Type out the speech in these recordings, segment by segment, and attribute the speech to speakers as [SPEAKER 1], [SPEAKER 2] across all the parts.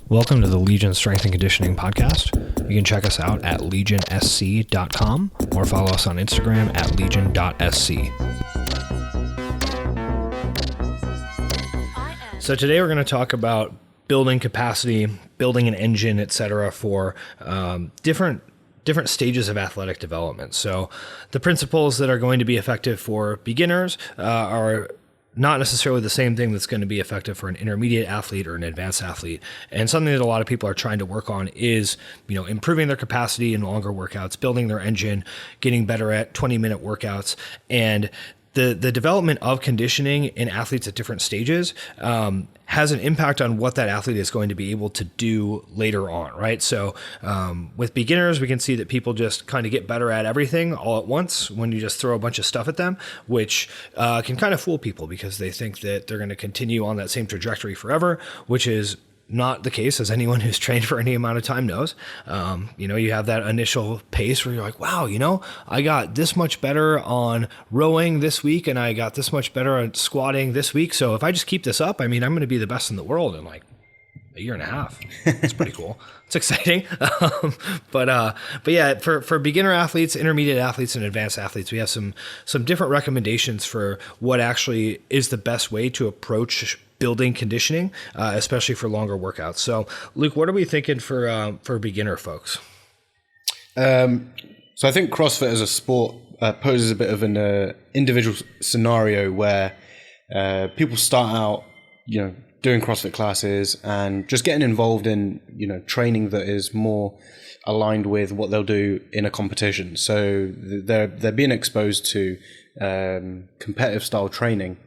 [SPEAKER 1] Welcome to the Legion Strength and Conditioning Podcast. You can check us out at legionsc.com or follow us on Instagram at legion.sc. So today we're going to talk about building capacity, building an engine, etc. for different stages of athletic development. So the principles that are going to be effective for beginners are not necessarily the same thing that's going to be effective for an intermediate athlete or an advanced athlete. And something that a lot of people are trying to work on is, improving their capacity in longer workouts, building their engine, getting better at 20-minute workouts. And the development of conditioning in athletes at different stages has an impact on what that athlete is going to be able to do later on, right? So with beginners, we can see that people just kind of get better at everything all at once when you just throw a bunch of stuff at them, which can kind of fool people because they think that they're going to continue on that same trajectory forever, which is not the case, as anyone who's trained for any amount of time knows. You have that initial pace where you're like, wow, I got this much better on rowing this week and I got this much better at squatting this week. So if I just keep this up, I'm going to be the best in the world in like a year and a half. It's pretty cool. It's exciting. But yeah, for beginner athletes, intermediate athletes, and advanced athletes, we have some different recommendations for what actually is the best way to approach building conditioning, especially for longer workouts. So Luke, what are we thinking for beginner folks?
[SPEAKER 2] So I think CrossFit as a sport poses a bit of an individual scenario where people start out, doing CrossFit classes and just getting involved in, training that is more aligned with what they'll do in a competition. So they're being exposed to competitive style training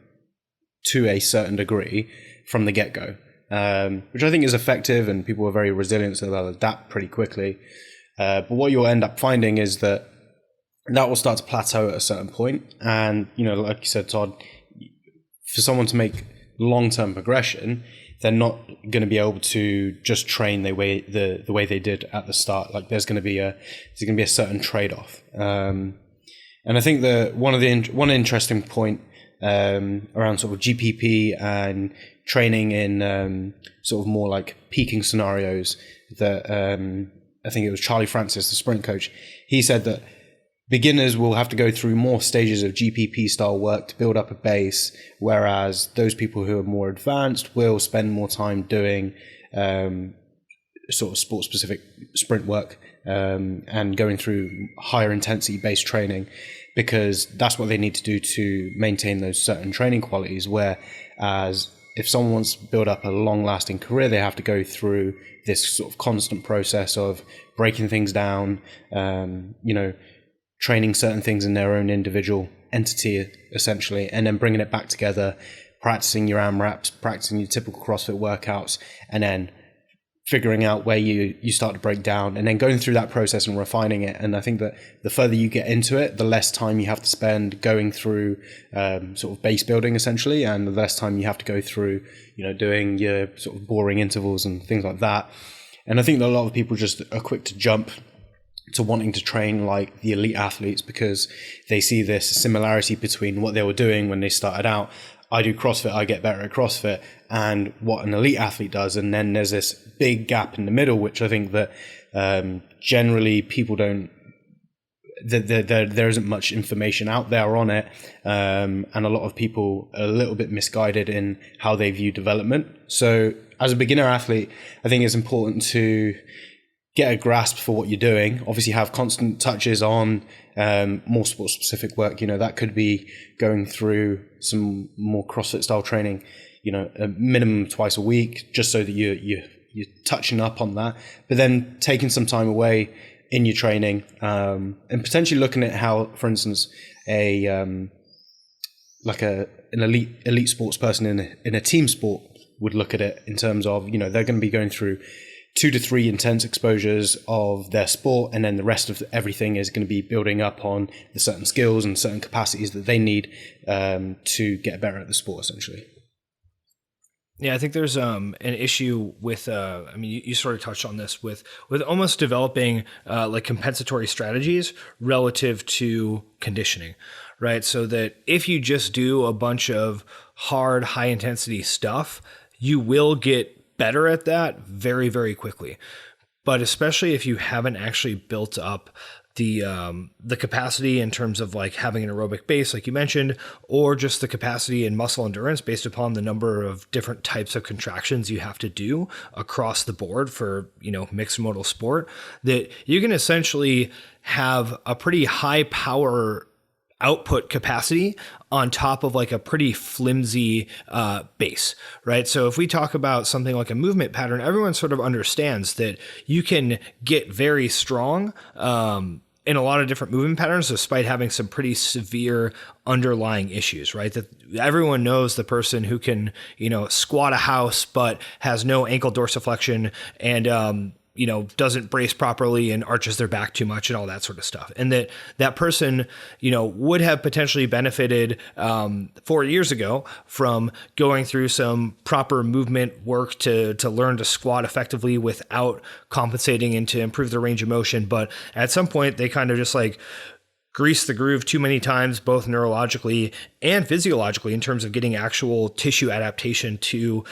[SPEAKER 2] to a certain degree from the get-go, which I think is effective, and people are very resilient, so they'll adapt pretty quickly. But what you'll end up finding is that will start to plateau at a certain point. And, like you said, Todd, for someone to make long-term progression, they're not going to be able to just train the way they did at the start. Like there's going to be a certain trade-off. And I think that one interesting point around sort of GPP and training in sort of more like peaking scenarios that I think it was Charlie Francis, the sprint coach, he said that beginners will have to go through more stages of GPP style work to build up a base, whereas those people who are more advanced will spend more time doing sort of sport specific sprint work and going through higher intensity based training, because that's what they need to do to maintain those certain training qualities. Whereas if someone wants to build up a long-lasting career, they have to go through this sort of constant process of breaking things down, training certain things in their own individual entity, essentially, and then bringing it back together, practicing your AMRAPs, practicing your typical CrossFit workouts, and then figuring out where you start to break down, and then going through that process and refining it. And I think that the further you get into it, the less time you have to spend going through sort of base building, essentially, and the less time you have to go through, doing your sort of boring intervals and things like that. And I think that a lot of people just are quick to jump to wanting to train like the elite athletes because they see this similarity between what they were doing when they started out. I do CrossFit, I get better at CrossFit, and what an elite athlete does. And then there's this big gap in the middle, which I think that generally people don't, there isn't much information out there on it. And a lot of people are a little bit misguided in how they view development. So as a beginner athlete, I think it's important to get a grasp for what you're doing. Obviously have constant touches on more sport specific work. That could be going through some more CrossFit style training, a minimum twice a week, just so that you're touching up on that, but then taking some time away in your training, and potentially looking at how, for instance, an elite sports person in a team sport would look at it in terms of, they're going to be going through 2 to 3 intense exposures of their sport, and then the rest of everything is going to be building up on the certain skills and certain capacities that they need to get better at the sport, essentially.
[SPEAKER 1] Yeah, I think there's an issue with, you sort of touched on this with almost developing like compensatory strategies relative to conditioning, right? So that if you just do a bunch of hard, high intensity stuff, you will get better at that very, very quickly. But especially if you haven't actually built up the capacity in terms of like having an aerobic base, like you mentioned, or just the capacity and muscle endurance based upon the number of different types of contractions you have to do across the board for, mixed modal sport, that you can essentially have a pretty high power output capacity on top of like a pretty flimsy base, right? So if we talk about something like a movement pattern, everyone sort of understands that you can get very strong in a lot of different movement patterns, despite having some pretty severe underlying issues, right? That everyone knows the person who can, squat a house, but has no ankle dorsiflexion and, doesn't brace properly and arches their back too much and all that sort of stuff. And that person, would have potentially benefited 4 years ago from going through some proper movement work to learn to squat effectively without compensating and to improve their range of motion. But at some point they kind of just like grease the groove too many times, both neurologically and physiologically, in terms of getting actual tissue adaptation to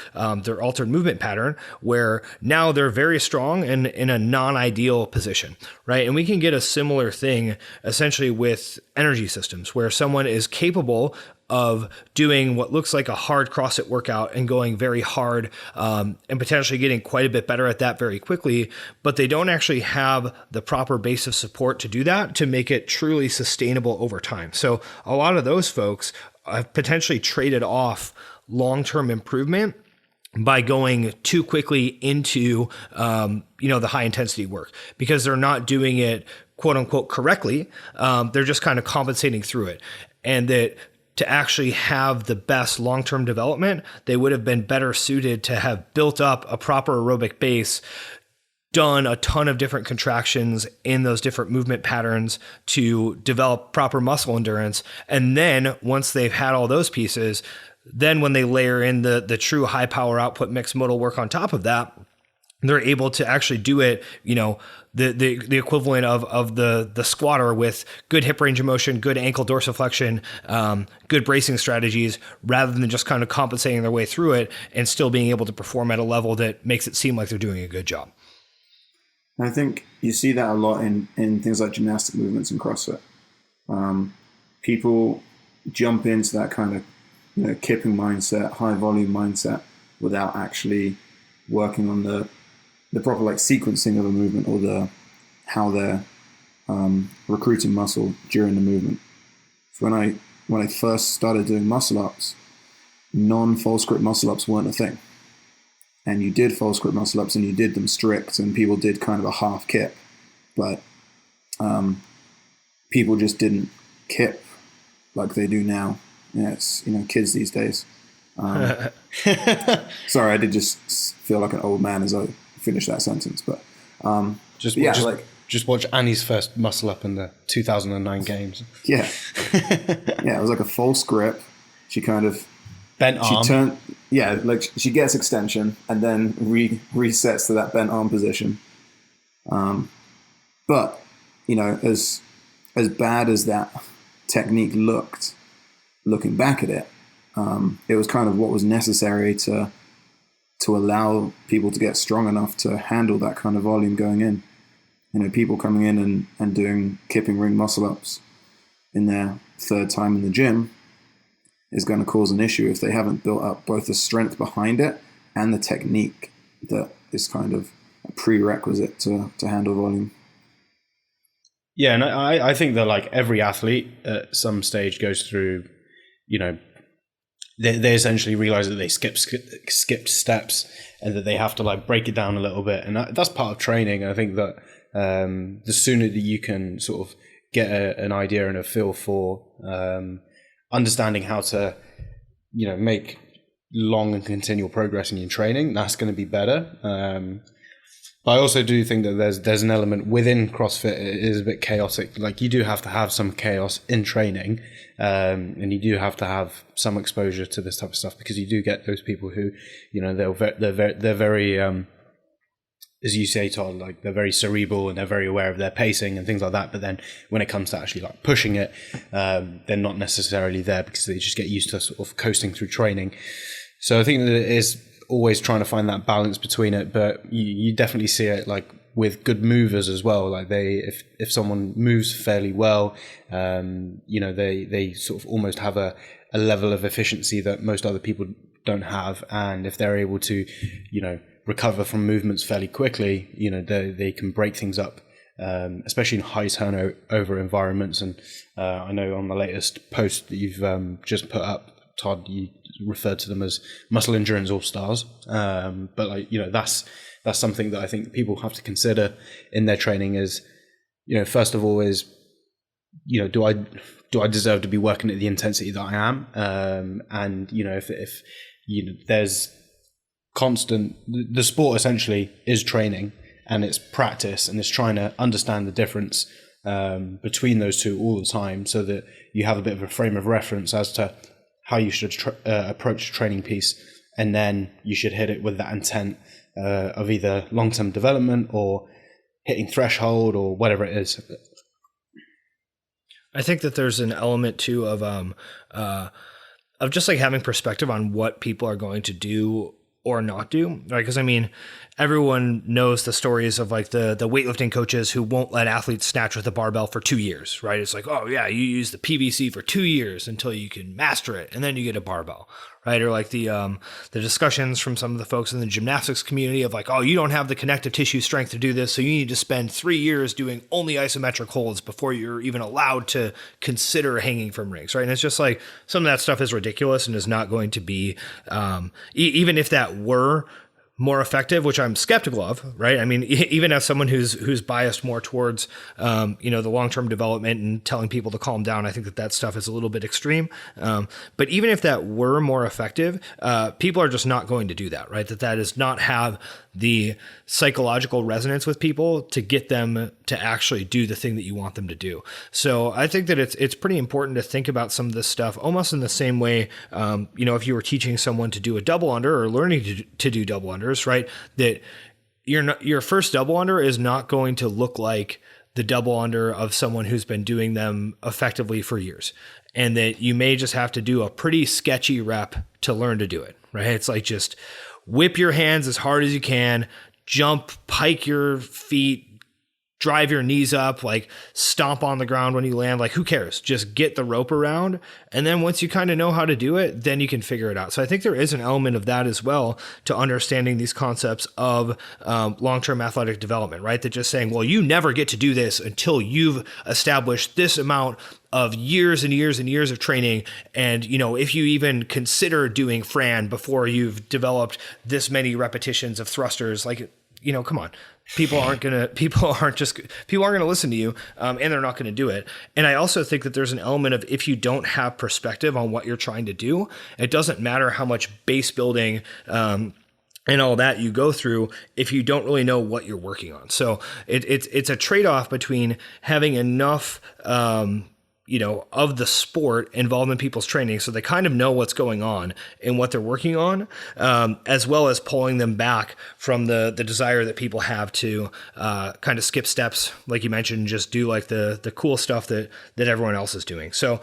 [SPEAKER 1] their altered movement pattern, where now they're very strong and in a non-ideal position, right? And we can get a similar thing essentially with energy systems, where someone is capable of doing what looks like a hard CrossFit workout and going very hard and potentially getting quite a bit better at that very quickly, but they don't actually have the proper base of support to do that, to make it truly sustainable over time. So a lot of those folks have potentially traded off long-term improvement by going too quickly into, the high intensity work, because they're not doing it quote unquote correctly. They're just kind of compensating through it. And that to actually have the best long-term development, they would have been better suited to have built up a proper aerobic base, done a ton of different contractions in those different movement patterns to develop proper muscle endurance. And then once they've had all those pieces, then when they layer in the true high power output mixed modal work on top of that, they're able to actually do it, the equivalent of the squatter, with good hip range of motion, good ankle dorsiflexion, good bracing strategies, rather than just kind of compensating their way through it and still being able to perform at a level that makes it seem like they're doing a good job.
[SPEAKER 3] I think you see that a lot in things like gymnastic movements and CrossFit. People jump into that kind of kipping mindset, high volume mindset, without actually working on the proper like sequencing of a movement, or how they're recruiting muscle during the movement. So when I first started doing muscle ups, non-false grip muscle ups weren't a thing. And you did false grip muscle ups and you did them strict, and people did kind of a half kip, but people just didn't kip like they do now. Yeah, it's kids these days. Sorry, I did just feel like an old man as I finished that sentence, but
[SPEAKER 2] just watch Annie's first muscle up in the 2009 games.
[SPEAKER 3] Yeah, it was like a false grip. She kind of
[SPEAKER 2] bent arm.
[SPEAKER 3] She turned, like she gets extension and then resets to that bent arm position. But as bad as that technique looked, looking back at it, it was kind of what was necessary to allow people to get strong enough to handle that kind of volume going in. People coming in and doing kipping ring muscle ups in their third time in the gym is going to cause an issue if they haven't built up both the strength behind it and the technique that is kind of a prerequisite to handle volume.
[SPEAKER 2] Yeah, and I think that like every athlete at some stage goes through, they essentially realize that they skipped steps and that they have to like break it down a little bit. And that's part of training. I think that the sooner that you can sort of get an idea and a feel for understanding how to, make long and continual progress in your training, that's going to be better. But I also do think that there's an element within CrossFit, it is a bit chaotic. Like you do have to have some chaos in training, and you do have to have some exposure to this type of stuff, because you do get those people who, they're very, as you say, Todd, like they're very cerebral and they're very aware of their pacing and things like that. But then when it comes to actually like pushing it, they're not necessarily there because they just get used to sort of coasting through training. So I think that it is always trying to find that balance between it, but you definitely see it like with good movers as well. Like if someone moves fairly well, they sort of almost have a level of efficiency that most other people don't have. And if they're able to, recover from movements fairly quickly, they can break things up, especially in high turnover environments. And I know on the latest post that you've just put up, Todd, you referred to them as muscle endurance all-stars. But that's something that I think people have to consider in their training is, first of all is, do I deserve to be working at the intensity that I am? And if there's constant, the sport essentially is training and it's practice, and it's trying to understand the difference between those two all the time, so that you have a bit of a frame of reference as to how you should approach a training piece, and then you should hit it with that intent of either long-term development or hitting threshold or whatever it is.
[SPEAKER 1] I think that there's an element too of just like having perspective on what people are going to do or not do, right? Because I mean, everyone knows the stories of like the weightlifting coaches who won't let athletes snatch with a barbell for 2 years, right? It's like, oh yeah, you use the PVC for 2 years until you can master it, and then you get a barbell, right? Or like the discussions from some of the folks in the gymnastics community of like, oh, you don't have the connective tissue strength to do this, so you need to spend 3 years doing only isometric holds before you're even allowed to consider hanging from rings, right? And it's just like some of that stuff is ridiculous and is not going to be, even if that were more effective, which I'm skeptical of, right? I mean, even as someone who's biased more towards, the long-term development and telling people to calm down, I think that stuff is a little bit extreme. But even if that were more effective, people are just not going to do that, right? That does not have the psychological resonance with people to get them to actually do the thing that you want them to do. So I think that it's pretty important to think about some of this stuff almost in the same way, if you were teaching someone to do a double under or learning to do double unders, right? That your first double under is not going to look like the double under of someone who's been doing them effectively for years. And that you may just have to do a pretty sketchy rep to learn to do it, right? It's like just whip your hands as hard as you can, jump, pike your feet, drive your knees up, like stomp on the ground when you land, like who cares? Just get the rope around. And then once you kind of know how to do it, then you can figure it out. So I think there is an element of that as well to understanding these concepts of long-term athletic development, right? That just saying, well, you never get to do this until you've established this amount of years and years and years of training. And, if you even consider doing Fran before you've developed this many repetitions of thrusters, like, come on. People aren't going to listen to you, and they're not going to do it. And I also think that there's an element of, if you don't have perspective on what you're trying to do, it doesn't matter how much base building, and all that you go through if you don't really know what you're working on. So it's a trade-off between having enough, of the sport involved in people's training, so they kind of know what's going on and what they're working on, as well as pulling them back from the desire that people have to kind of skip steps, like you mentioned, just do like the cool stuff that everyone else is doing. So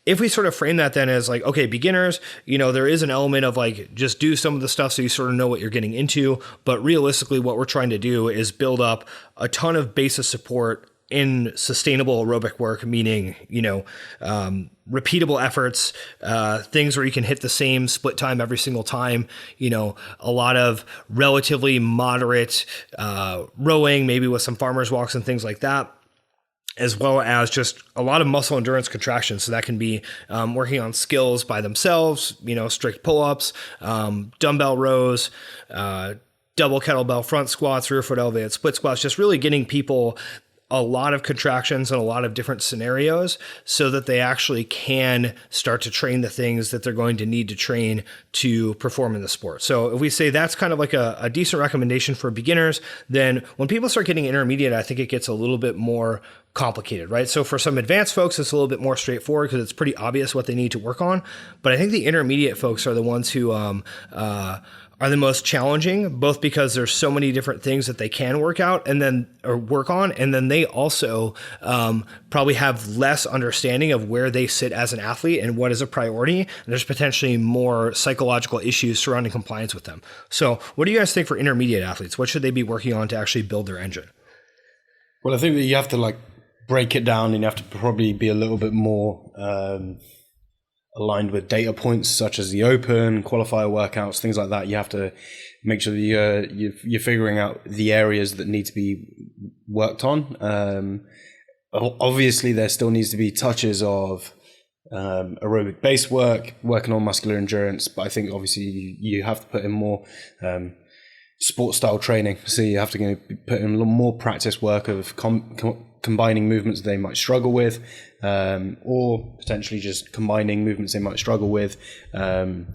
[SPEAKER 1] if we sort of frame that then as like, okay, beginners, there is an element of like, just do some of the stuff so you sort of know what you're getting into. But realistically, what we're trying to do is build up a ton of basis support in sustainable aerobic work, meaning, repeatable efforts, things where you can hit the same split time every single time, a lot of relatively moderate rowing, maybe with some farmer's walks and things like that, as well as just a lot of muscle endurance contractions. So that can be working on skills by themselves, strict pull-ups, dumbbell rows, double kettlebell front squats, rear foot elevated split squats, just really getting people a lot of contractions in a lot of different scenarios so that they actually can start to train the things that they're going to need to train to perform in the sport. So if we say that's kind of like a decent recommendation for beginners, then when people start getting intermediate, I think it gets a little bit more complicated, right? So for some advanced folks, it's a little bit more straightforward because it's pretty obvious what they need to work on. But I think the intermediate folks are the ones who are the most challenging, both because there's so many different things that they can work out and then or work on. And then they also probably have less understanding of where they sit as an athlete and what is a priority. And there's potentially more psychological issues surrounding compliance with them. So what do you guys think for intermediate athletes? What should they be working on to actually build their engine?
[SPEAKER 2] Well, I think that you have to like break it down, and you have to probably be a little bit more aligned with data points such as the open, qualifier workouts, things like that. You have to make sure that you're figuring out the areas that need to be worked on. Obviously, there still needs to be touches of aerobic base work, working on muscular endurance, but I think obviously you have to put in more sports style training. So you have to put in a little more practice work of combining movements they might struggle with, or potentially just combining movements they might struggle with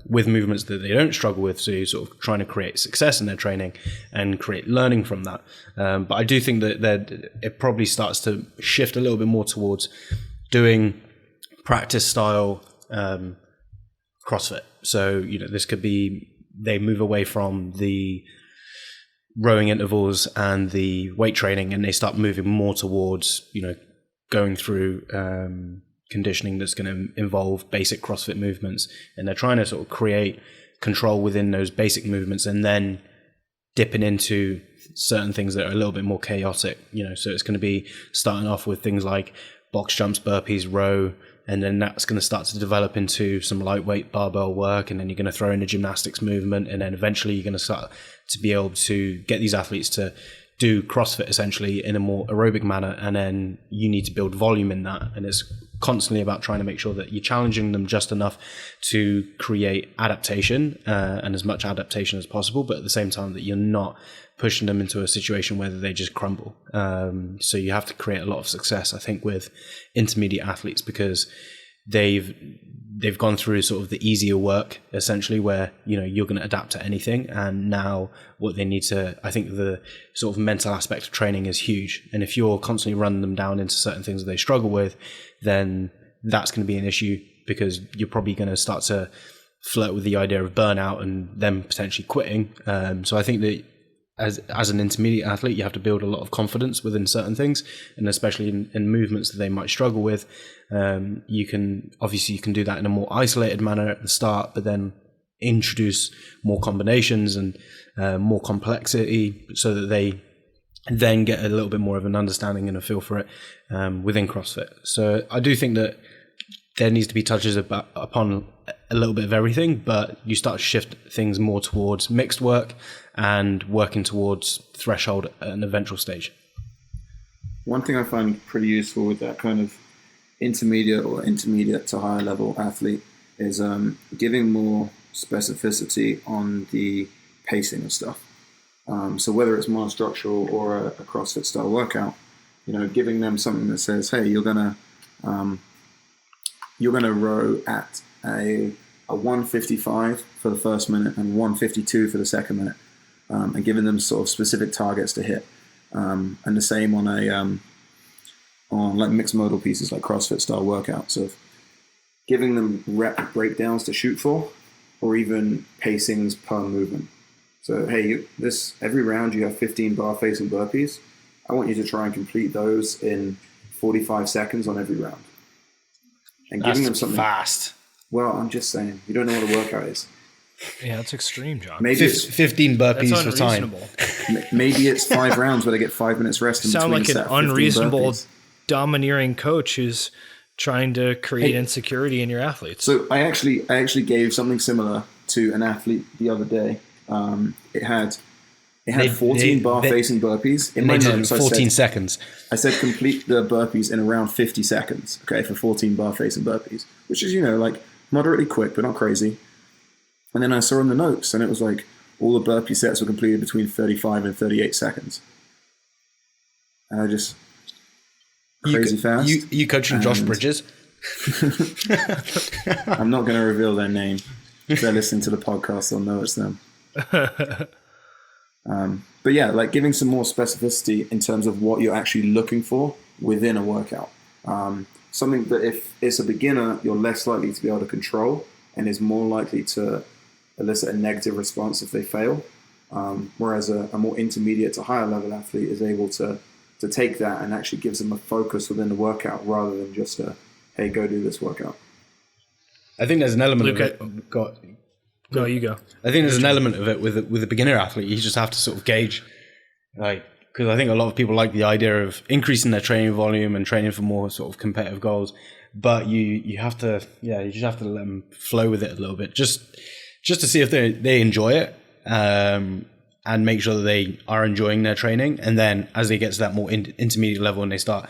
[SPEAKER 2] movements that they don't struggle with. So you're sort of trying to create success in their training and create learning from that. But I do think that it probably starts to shift a little bit more towards doing practice style CrossFit. So, this could be they move away from the rowing intervals and the weight training, and they start moving more towards, going through conditioning that's going to involve basic CrossFit movements. And they're trying to sort of create control within those basic movements and then dipping into certain things that are a little bit more chaotic, so it's going to be starting off with things like box jumps, burpees, row, and then that's going to start to develop into some lightweight barbell work, and then you're going to throw in a gymnastics movement, and then eventually you're going to start to be able to get these athletes to do CrossFit essentially in a more aerobic manner, and then you need to build volume in that, and it's constantly about trying to make sure that you're challenging them just enough to create adaptation and as much adaptation as possible, but at the same time that you're not pushing them into a situation where they just crumble. So you have to create a lot of success, I think, with intermediate athletes, because they've gone through sort of the easier work essentially, where you're going to adapt to anything, and now what they need to, I think the sort of mental aspect of training is huge, and if you're constantly running them down into certain things that they struggle with, then that's going to be an issue, because you're probably going to start to flirt with the idea of burnout and them potentially quitting. So I think that as an intermediate athlete, you have to build a lot of confidence within certain things, and especially in movements that they might struggle with. You can do that in a more isolated manner at the start, but then introduce more combinations and more complexity, so that they then get a little bit more of an understanding and a feel for it within CrossFit. So I do think that there needs to be touches upon a little bit of everything, but you start to shift things more towards mixed work and working towards threshold at an eventual stage.
[SPEAKER 3] One thing I find pretty useful with that kind of intermediate to higher level athlete is giving more specificity on the pacing of stuff. So whether it's monostructural or a CrossFit style workout, giving them something that says, hey, you're gonna row at a 155 for the first minute and 152 for the second minute, and giving them sort of specific targets to hit. And the same on on like mixed modal pieces like CrossFit style workouts, of giving them rep breakdowns to shoot for, or even pacings per movement. So hey, every round you have 15 bar facing burpees. I want you to try and complete those in 45 seconds on every round. And giving them something
[SPEAKER 2] fast.
[SPEAKER 3] Well, I'm just saying, you don't know what a workout is.
[SPEAKER 1] Yeah, that's extreme, John.
[SPEAKER 3] Maybe it's
[SPEAKER 2] 15 burpees for time.
[SPEAKER 3] Maybe it's 5 rounds where they get 5 minutes rest.
[SPEAKER 1] Sound like an unreasonable, domineering coach who's trying to create insecurity in your athletes.
[SPEAKER 3] So I actually gave something similar to an athlete the other day. It had 14 bar facing burpees. In my notes,
[SPEAKER 2] 14 seconds.
[SPEAKER 3] I said complete the burpees in around 50 seconds. Okay, for 14 bar facing burpees, which is like moderately quick but not crazy. And then I saw in the notes, and it was like all the burpee sets were completed between 35 and 38 seconds. And I just crazy fast.
[SPEAKER 2] You coaching Josh Bridges?
[SPEAKER 3] I'm not going to reveal their name. If they're listening to the podcast, they'll know it's them. But yeah, like giving some more specificity in terms of what you're actually looking for within a workout. Something that if it's a beginner, you're less likely to be able to control, and is more likely to elicit a negative response if they fail. Whereas a more intermediate to higher level athlete is able to take that and actually gives them a focus within the workout rather than just hey, go do this workout.
[SPEAKER 2] I think there's an element
[SPEAKER 1] Luke,
[SPEAKER 2] of it.
[SPEAKER 1] No, you go.
[SPEAKER 2] I think there's an element of it with a beginner athlete. You just have to sort of gauge, like, because I think a lot of people like the idea of increasing their training volume and training for more sort of competitive goals, but you have to, you just have to let them flow with it a little bit, just to see if they enjoy it, and make sure that they are enjoying their training. And then as they get to that more intermediate level and they start,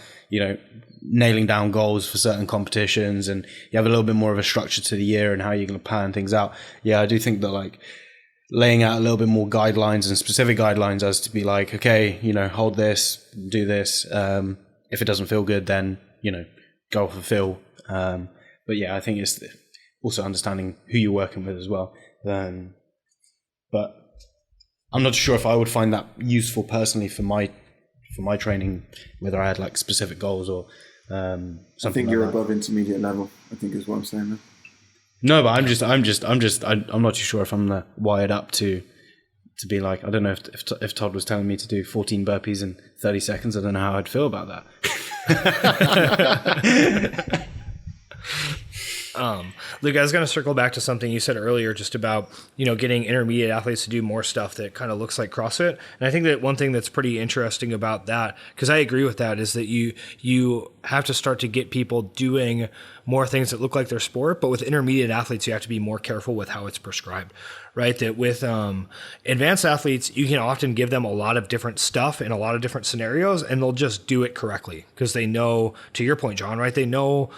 [SPEAKER 2] nailing down goals for certain competitions, and you have a little bit more of a structure to the year and how you're going to plan things out. Yeah, I do think that like laying out a little bit more guidelines and specific guidelines as to be like, okay, hold this, do this. If it doesn't feel good, then, go fulfill. But yeah, I think it's also understanding who you're working with as well. But I'm not sure if I would find that useful personally for my training, whether I had like specific goals or something.
[SPEAKER 3] I think you're above intermediate level, I think is what I'm saying there.
[SPEAKER 2] No, but I'm not too sure if I'm wired up to be like, I don't know if Todd was telling me to do 14 burpees in 30 seconds, I don't know how I'd feel about that.
[SPEAKER 1] Luke, I was going to circle back to something you said earlier, just about, getting intermediate athletes to do more stuff that kind of looks like CrossFit. And I think that one thing that's pretty interesting about that, because I agree with that, is that you have to start to get people doing more things that look like their sport. But with intermediate athletes, you have to be more careful with how it's prescribed, right? That with advanced athletes, you can often give them a lot of different stuff in a lot of different scenarios, and they'll just do it correctly because they know, to your point, John, right? They know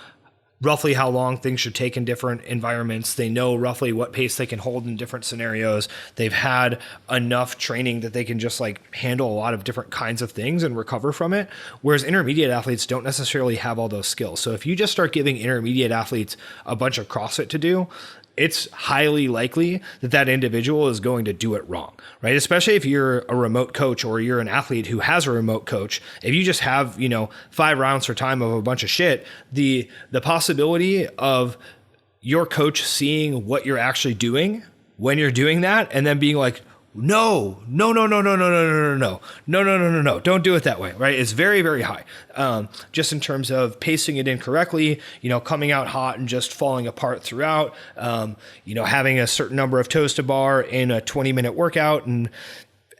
[SPEAKER 1] roughly how long things should take in different environments. They know roughly what pace they can hold in different scenarios. They've had enough training that they can just like handle a lot of different kinds of things and recover from it. Whereas intermediate athletes don't necessarily have all those skills. So if you just start giving intermediate athletes a bunch of CrossFit to do, it's highly likely that that individual is going to do it wrong, right? Especially if you're a remote coach or you're an athlete who has a remote coach. If you just have, 5 rounds for time of a bunch of shit, the possibility of your coach seeing what you're actually doing when you're doing that and then being like, no, don't do it that way, right? It's very, very high. Just in terms of pacing it incorrectly, coming out hot and just falling apart throughout, having a certain number of toes to bar in a 20-minute workout, and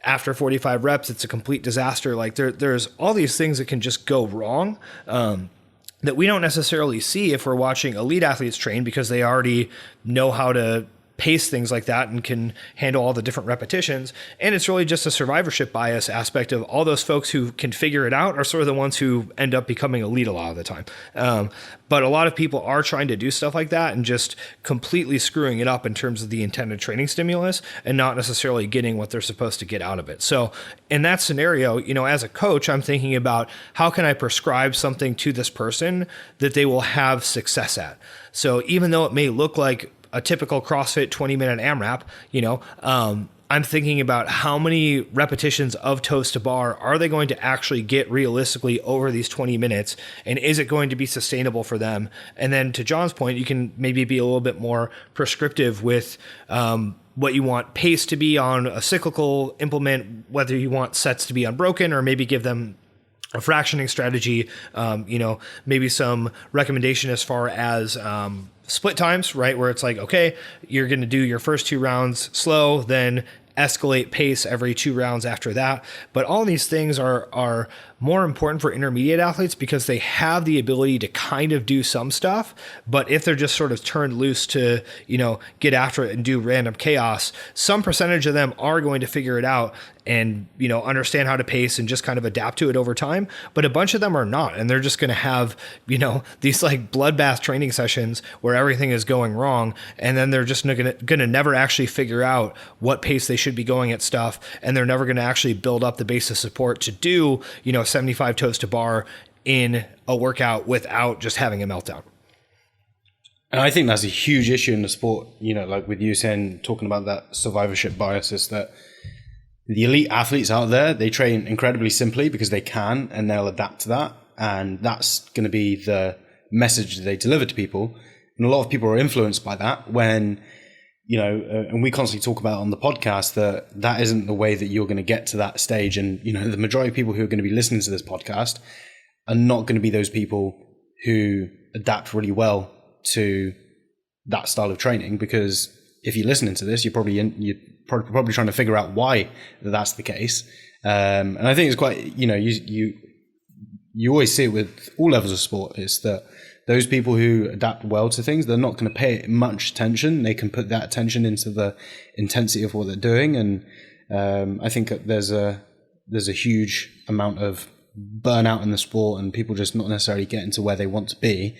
[SPEAKER 1] after 45 reps, it's a complete disaster. Like there's all these things that can just go wrong, that we don't necessarily see if we're watching elite athletes train, because they already know how to pace things like that and can handle all the different repetitions. And it's really just a survivorship bias aspect of all those folks who can figure it out are sort of the ones who end up becoming elite a lot of the time. But a lot of people are trying to do stuff like that and just completely screwing it up in terms of the intended training stimulus and not necessarily getting what they're supposed to get out of it. So in that scenario, as a coach, I'm thinking about how can I prescribe something to this person that they will have success at. So even though it may look like a typical CrossFit 20-minute AMRAP, I'm thinking about how many repetitions of toes to bar are they going to actually get realistically over these 20 minutes, and is it going to be sustainable for them? And then to John's point, you can maybe be a little bit more prescriptive with what you want pace to be on a cyclical implement, whether you want sets to be unbroken, or maybe give them a fractioning strategy, maybe some recommendation as far as split times, right? Where it's like, okay, you're going to do your first 2 rounds slow, then escalate pace every 2 rounds after that. But all these things are more important for intermediate athletes because they have the ability to kind of do some stuff. But if they're just sort of turned loose to, get after it and do random chaos, some percentage of them are going to figure it out and, understand how to pace and just kind of adapt to it over time. But a bunch of them are not. And they're just going to have, these like bloodbath training sessions where everything is going wrong. And then they're just going to never actually figure out what pace they should be going at stuff. And they're never going to actually build up the base of support to do, 75 toes to bar in a workout without just having a meltdown.
[SPEAKER 2] And I think that's a huge issue in the sport, like with you saying, talking about that survivorship bias, is that the elite athletes out there, they train incredibly simply because they can, and they'll adapt to that. And that's going to be the message that they deliver to people. And a lot of people are influenced by that when and we constantly talk about on the podcast that isn't the way that you're going to get to that stage. And, the majority of people who are going to be listening to this podcast are not going to be those people who adapt really well to that style of training, because if you're listening to this, you're probably trying to figure out why that's the case. And I think it's quite, you always see it with all levels of sport, is that those people who adapt well to things, they're not going to pay much attention. They can put that attention into the intensity of what they're doing. And I think there's a huge amount of burnout in the sport, and people just not necessarily getting to where they want to be,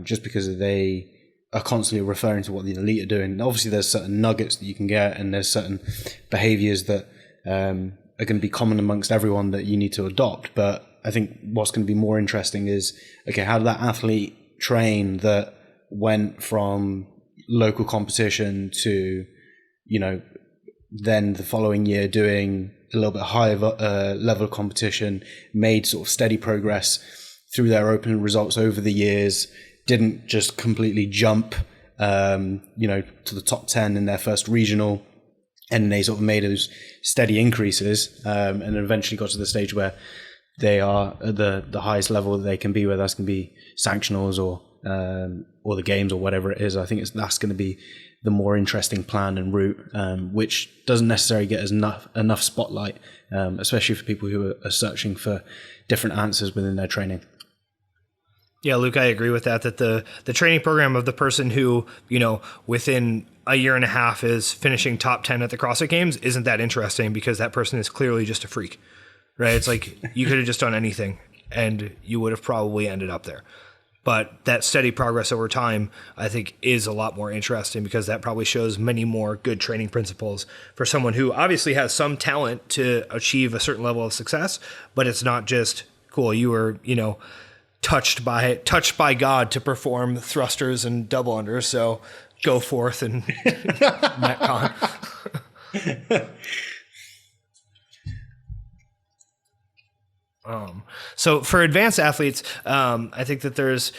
[SPEAKER 2] just because they are constantly referring to what the elite are doing. Obviously, there's certain nuggets that you can get, and there's certain behaviors that are going to be common amongst everyone that you need to adopt. But I think what's going to be more interesting is, okay, how did that athlete train that went from local competition to, then the following year doing a little bit higher level of competition, made sort of steady progress through their open results over the years, didn't just completely jump, to the top 10 in their first regional, and they sort of made those steady increases, and eventually got to the stage where they are at the highest level that they can be, whether that's going to be sanctionals or the games or whatever it is. I think that's going to be the more interesting plan and route, which doesn't necessarily get as enough spotlight, especially for people who are searching for different answers within their training.
[SPEAKER 1] Yeah, Luke, I agree with that the training program of the person who, within a year and a half is finishing top 10 at the CrossFit Games isn't that interesting, because that person is clearly just a freak, right? It's like you could have just done anything and you would have probably ended up there. But that steady progress over time, I think, is a lot more interesting, because that probably shows many more good training principles for someone who obviously has some talent to achieve a certain level of success, but it's not just, cool, you were, touched by God to perform thrusters and double unders, so go forth and metcon. So for advanced athletes, I think that there's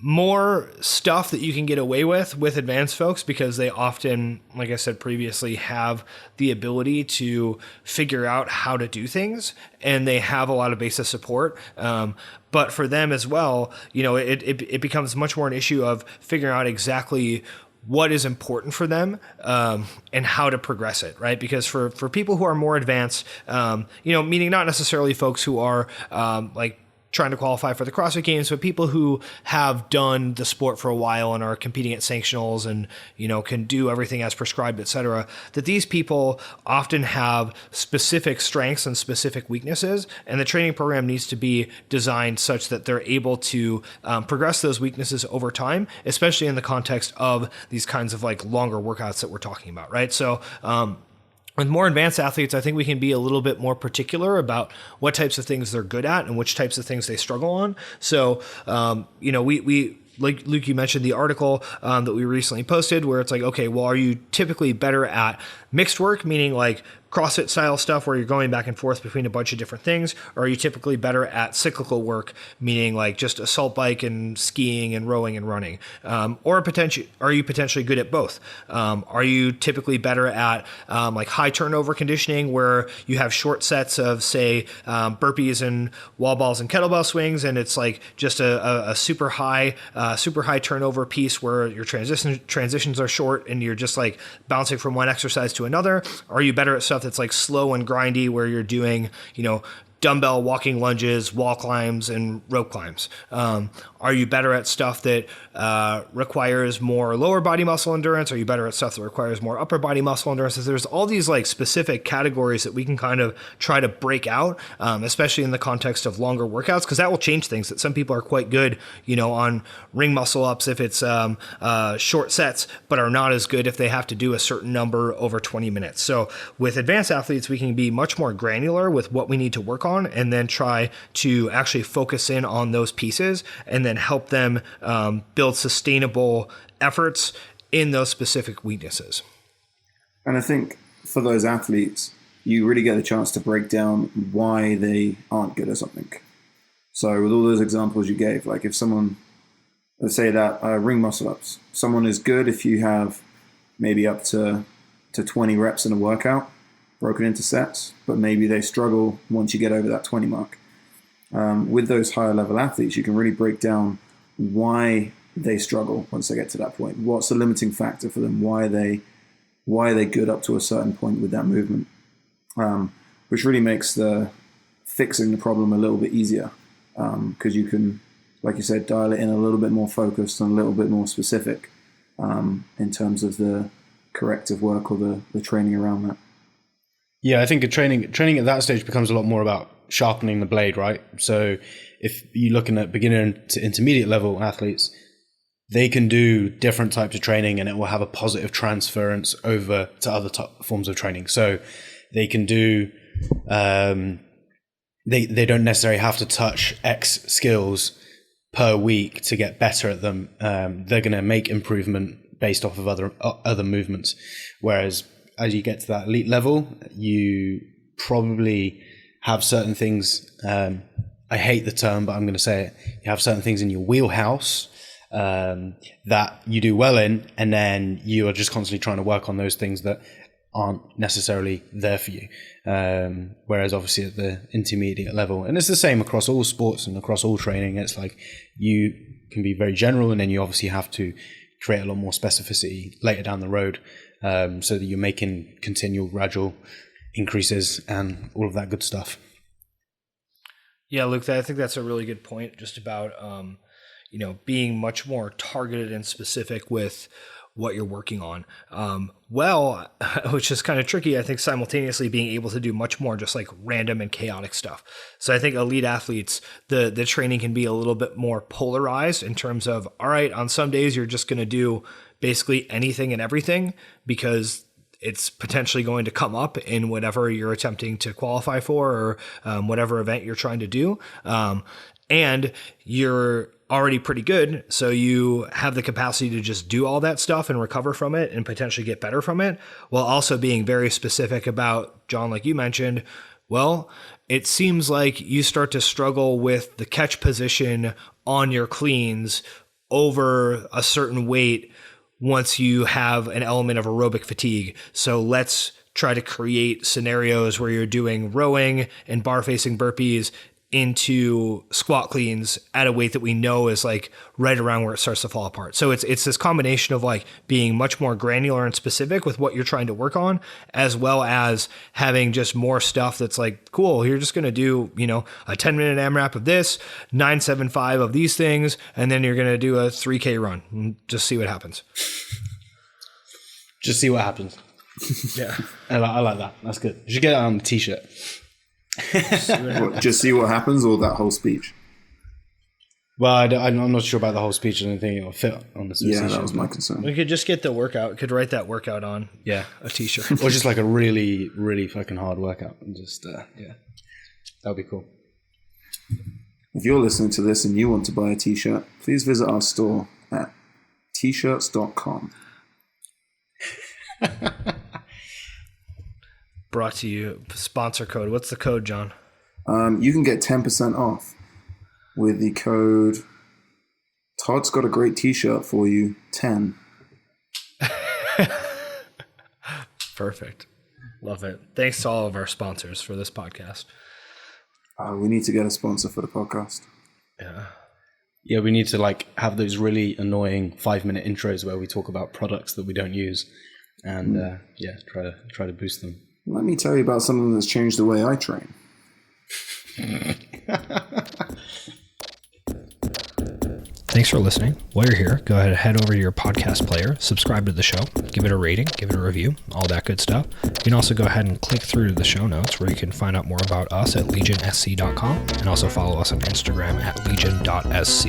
[SPEAKER 1] more stuff that you can get away with advanced folks, because they often, like I said previously, have the ability to figure out how to do things, and they have a lot of basic support. But for them as well, it becomes much more an issue of figuring out exactly what is important for them, and how to progress it, right? Because for people who are more advanced, meaning not necessarily folks who are trying to qualify for the CrossFit Games, but people who have done the sport for a while and are competing at sanctionals and, can do everything as prescribed, et cetera, that these people often have specific strengths and specific weaknesses, and the training program needs to be designed such that they're able to progress those weaknesses over time, especially in the context of these kinds of longer workouts that we're talking about, right? So, with more advanced athletes, I think we can be a little bit more particular about what types of things they're good at and which types of things they struggle on. So, we like Luke, you mentioned the article that we recently posted, where it's okay, well, are you typically better at mixed work, meaning CrossFit style stuff where you're going back and forth between a bunch of different things? Or are you typically better at cyclical work, meaning just assault bike and skiing and rowing and running? Or are you potentially good at both? Are you typically better at high turnover conditioning, where you have short sets of, say, burpees and wall balls and kettlebell swings, and it's just a super high turnover piece where your transitions are short and you're just bouncing from one exercise to another? Are you better at stuff that's slow and grindy, where you're doing, dumbbell walking lunges, wall climbs, and rope climbs? Are you better at stuff that requires more lower body muscle endurance? Are you better at stuff that requires more upper body muscle endurance? So there's all these specific categories that we can kind of try to break out, especially in the context of longer workouts, because that will change things. That some people are quite good, on ring muscle ups if it's short sets, but are not as good if they have to do a certain number over 20 minutes. So with advanced athletes, we can be much more granular with what we need to work on, and then try to actually focus in on those pieces, and then help them build sustainable efforts in those specific weaknesses.
[SPEAKER 3] And I think for those athletes, you really get a chance to break down why they aren't good at something. So with all those examples you gave, if someone let's say that ring muscle ups. Someone is good if you have maybe up to 20 reps in a workout, broken into sets, but maybe they struggle once you get over that 20 mark. With those higher level athletes, you can really break down why they struggle once they get to that point. What's the limiting factor for them? Why are they good up to a certain point with that movement? Which really makes the fixing the problem a little bit easier, because you can, like you said, dial it in a little bit more focused and a little bit more specific in terms of the corrective work or the training around that.
[SPEAKER 2] Yeah, I think training at that stage becomes a lot more about sharpening the blade, right? So if you're looking at beginner to intermediate level athletes, they can do different types of training and it will have a positive transference over to other forms of training. So they can do, they don't necessarily have to touch X skills per week to get better at them. They're going to make improvement based off of other movements. Whereas as you get to that elite level, you probably have certain things. I hate the term, but I'm going to say it. You have certain things in your wheelhouse that you do well in, and then you are just constantly trying to work on those things that aren't necessarily there for you. Whereas obviously at the intermediate level, and it's the same across all sports and across all training, it's like you can be very general, and then you obviously have to create a lot more specificity later down the road, so that you're making continual gradual increases and all of that good stuff.
[SPEAKER 1] Yeah, Luke, I think that's a really good point, just about being much more targeted and specific with what you're working on. Which is kind of tricky, I think, simultaneously being able to do much more just like random and chaotic stuff. So I think elite athletes, the training can be a little bit more polarized in terms of, all right, on some days you're just going to do basically anything and everything because it's potentially going to come up in whatever you're attempting to qualify for, or whatever event you're trying to do. And you're already pretty good, so you have the capacity to just do all that stuff and recover from it and potentially get better from it, while also being very specific about, John, like you mentioned, well, it seems like you start to struggle with the catch position on your cleans over a certain weight once you have an element of aerobic fatigue. So let's try to create scenarios where you're doing rowing and bar facing burpees into squat cleans at a weight that we know is like right around where it starts to fall apart. So it's this combination of like being much more granular and specific with what you're trying to work on, as well as having just more stuff that's like, cool, you're just going to do, a 10-minute AMRAP of this, 975 of these things, and then you're going to do a 3K run and just see what happens.
[SPEAKER 2] Just see what happens.
[SPEAKER 1] Yeah.
[SPEAKER 2] I like that. That's good. You should get it on the t-shirt.
[SPEAKER 3] Just see what happens, or that whole speech?
[SPEAKER 2] Well, I'm not sure about the whole speech. I don't think it'll fit on the
[SPEAKER 3] Yeah, that was my concern.
[SPEAKER 1] We could just get the workout. Could write that workout on a t-shirt.
[SPEAKER 2] Or just like a really, really fucking hard workout. And just, that would be cool.
[SPEAKER 3] If you're listening to this and you want to buy a t-shirt, please visit our store at tshirts.com.
[SPEAKER 1] Brought to you, sponsor code. What's the code, John?
[SPEAKER 3] You can get 10% off with the code Todd's got a great t-shirt for you, 10.
[SPEAKER 1] Perfect. Love it. Thanks to all of our sponsors for this podcast.
[SPEAKER 3] We need to get a sponsor for the podcast.
[SPEAKER 2] Yeah, we need to have those really annoying 5-minute intros where we talk about products that we don't use and try to boost them.
[SPEAKER 3] Let me tell you about something that's changed the way I train.
[SPEAKER 1] Thanks for listening. While you're here, go ahead and head over to your podcast player, subscribe to the show, give it a rating, give it a review, all that good stuff. You can also go ahead and click through to the show notes where you can find out more about us at legionsc.com and also follow us on Instagram at legion.sc.